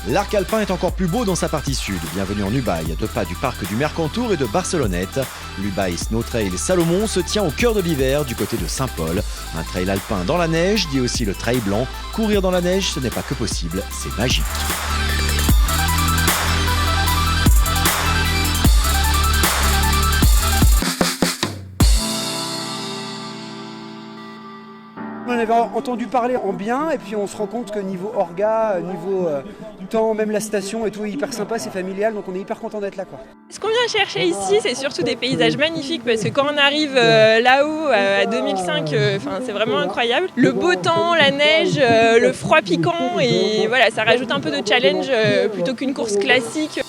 L'arc alpin est encore plus beau dans sa partie sud. Bienvenue en Ubaye, 2 pas du parc du Mercantour et de Barcelonnette. L'Ubaye Snow Trail Salomon se tient au cœur de l'hiver du côté de Saint-Paul. Un trail alpin dans la neige, dit aussi le trail blanc. Courir dans la neige, ce n'est pas que possible, c'est magique. On en avait entendu parler en bien et puis on se rend compte que niveau orga, niveau temps, même la station et tout est hyper sympa, c'est familial, donc on est hyper content d'être là, quoi. Ce qu'on vient chercher ici, c'est surtout des paysages magnifiques parce que quand on arrive là-haut à 2005, c'est vraiment incroyable. Le beau temps, la neige, le froid piquant et voilà, ça rajoute un peu de challenge plutôt qu'une course classique.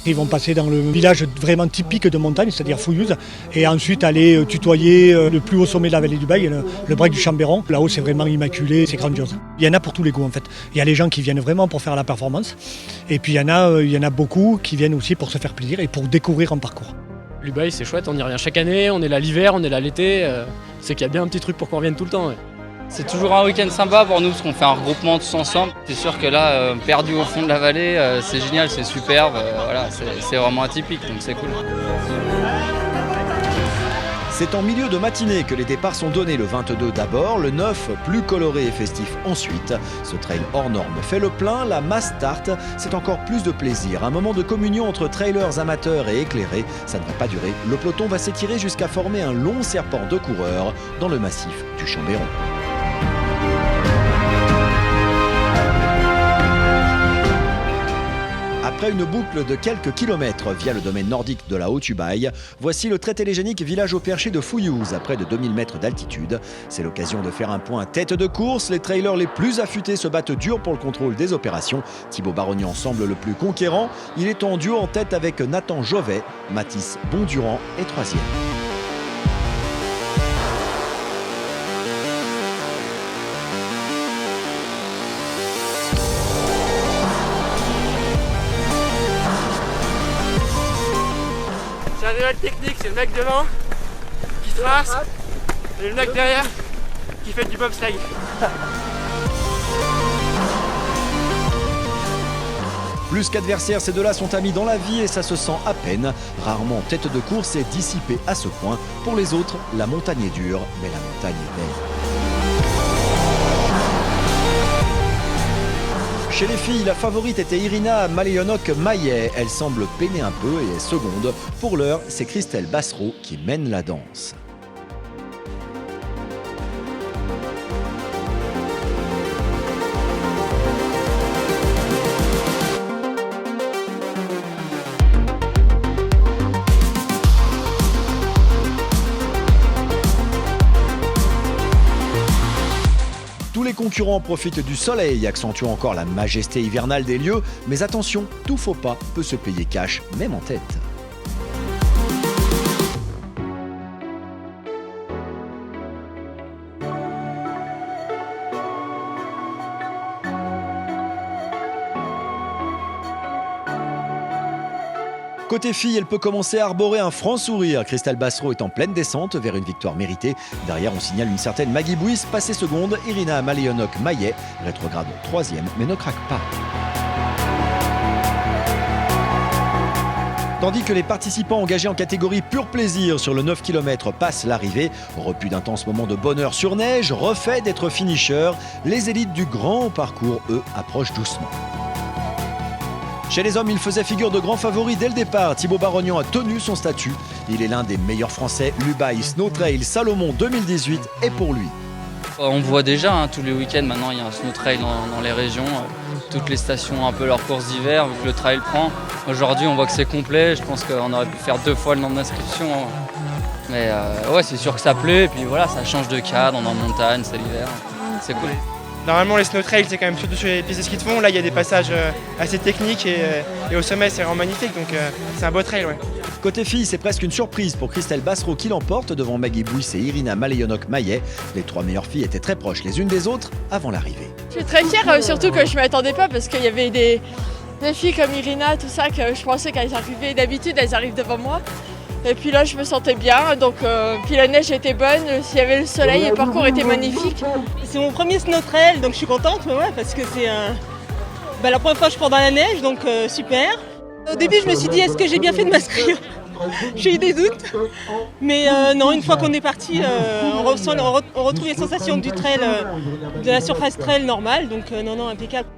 Ils vont passer dans le village vraiment typique de montagne, c'est-à-dire Fouillouse, et ensuite aller tutoyer le plus haut sommet de la vallée d'Ubaye, le break du Chambéron. Là-haut, c'est vraiment immaculé, c'est grandiose. Il y en a pour tous les goûts en fait. Il y a les gens qui viennent vraiment pour faire la performance, et puis il y en a beaucoup qui viennent aussi pour se faire plaisir et pour découvrir un parcours. L'Ubaye, c'est chouette, on y revient chaque année, on est là l'hiver, on est là l'été, c'est qu'il y a bien un petit truc pour qu'on revienne tout le temps. Ouais. C'est toujours un week-end sympa pour nous parce qu'on fait un regroupement tous ensemble. C'est sûr que là, perdu au fond de la vallée, c'est génial, c'est superbe, voilà, c'est vraiment atypique, donc c'est cool. C'est en milieu de matinée que les départs sont donnés, le 22 d'abord, le 9 plus coloré et festif ensuite. Ce trail hors norme fait le plein, la masse start, c'est encore plus de plaisir. Un moment de communion entre trailers amateurs et éclairés, ça ne va pas durer. Le peloton va s'étirer jusqu'à former un long serpent de coureurs dans le massif du Chambéron. Après une boucle de quelques kilomètres via le domaine nordique de la Haute-Ubaye, voici le très télégénique village au perché de Fouillouse à près de 2000 mètres d'altitude. C'est l'occasion de faire un point tête de course. Les trailers les plus affûtés se battent dur pour le contrôle des opérations. Thibaut Barognan semble le plus conquérant. Il est en duo en tête avec Nathan Jovet. Mathis Bondurant est 3e. C'est un duel technique, c'est le mec devant qui trace et le mec derrière qui fait du bobsleigh. Plus qu'adversaires, ces deux-là sont amis dans la vie et ça se sent à peine. Rarement tête de course et dissipé à ce point. Pour les autres, la montagne est dure, mais la montagne est belle. Chez les filles, la favorite était Irina Maleyonok-Maillet. Elle semble peiner un peu et est seconde. Pour l'heure, c'est Christelle Bassereau qui mène la danse. Tous les concurrents profitent du soleil, accentuant encore la majesté hivernale des lieux. Mais attention, tout faux pas peut se payer cash, même en tête. Côté fille, elle peut commencer à arborer un franc sourire. Christelle Bassereau est en pleine descente vers une victoire méritée. Derrière, on signale une certaine Maggie Bouis, passée seconde. Irina Maleyonok-Maillet rétrograde 3e, mais ne craque pas. Tandis que les participants engagés en catégorie pur plaisir sur le 9 km passent l'arrivée. Repu d'intenses moments de bonheur sur neige, refait d'être finisher, les élites du grand parcours, eux, approchent doucement. Chez les hommes, il faisait figure de grand favori dès le départ. Thibaut Barognan a tenu son statut. Il est l'un des meilleurs Français. L'Ubaye Snow Trail Salomon 2018 est pour lui. On voit déjà tous les week-ends maintenant, il y a un snow trail dans les régions. Toutes les stations ont un peu leur course d'hiver vu que le trail prend. Aujourd'hui, on voit que c'est complet. Je pense qu'on aurait pu faire 2 fois le nombre d'inscriptions. Mais ouais, c'est sûr que ça plaît. Et puis voilà, ça change de cadre. On est en montagne, c'est l'hiver. C'est cool. Normalement, les snow trails, c'est quand même surtout sur les pistes de ski de fond. Là, il y a des passages assez techniques et au sommet, c'est vraiment magnifique. Donc, c'est un beau trail, ouais. Côté filles, c'est presque une surprise pour Christelle Bassereau qui l'emporte devant Maggie Bouis et Irina Maleyonok-Maillet. Les 3 meilleures filles étaient très proches les unes des autres avant l'arrivée. Je suis très fière, surtout que je ne m'attendais pas parce qu'il y avait des filles comme Irina, tout ça, que je pensais qu'elles arrivaient. D'habitude, elles arrivent devant moi. Et puis là, je me sentais bien. Donc, puis la neige était bonne, s'il y avait le soleil, le parcours était magnifique. C'est mon premier snow trail, donc je suis contente, ouais, parce que La première fois je cours dans la neige, donc super. Au début je me suis dit est-ce que j'ai bien fait de m'inscrire? J'ai eu des doutes, mais non, une fois qu'on est parti, on retrouve les sensations du trail, de la surface trail normale, donc non, impeccable.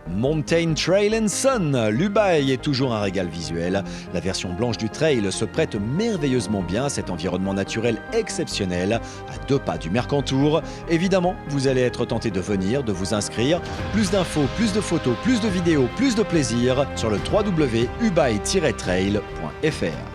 Mountain Trail and Sun, l'Ubaye est toujours un régal visuel. La version blanche du trail se prête merveilleusement bien à cet environnement naturel exceptionnel, à 2 pas du Mercantour. Évidemment, vous allez être tenté de venir, de vous inscrire. Plus d'infos, plus de photos, plus de vidéos, plus de plaisir sur le www.ubaye-trail.fr.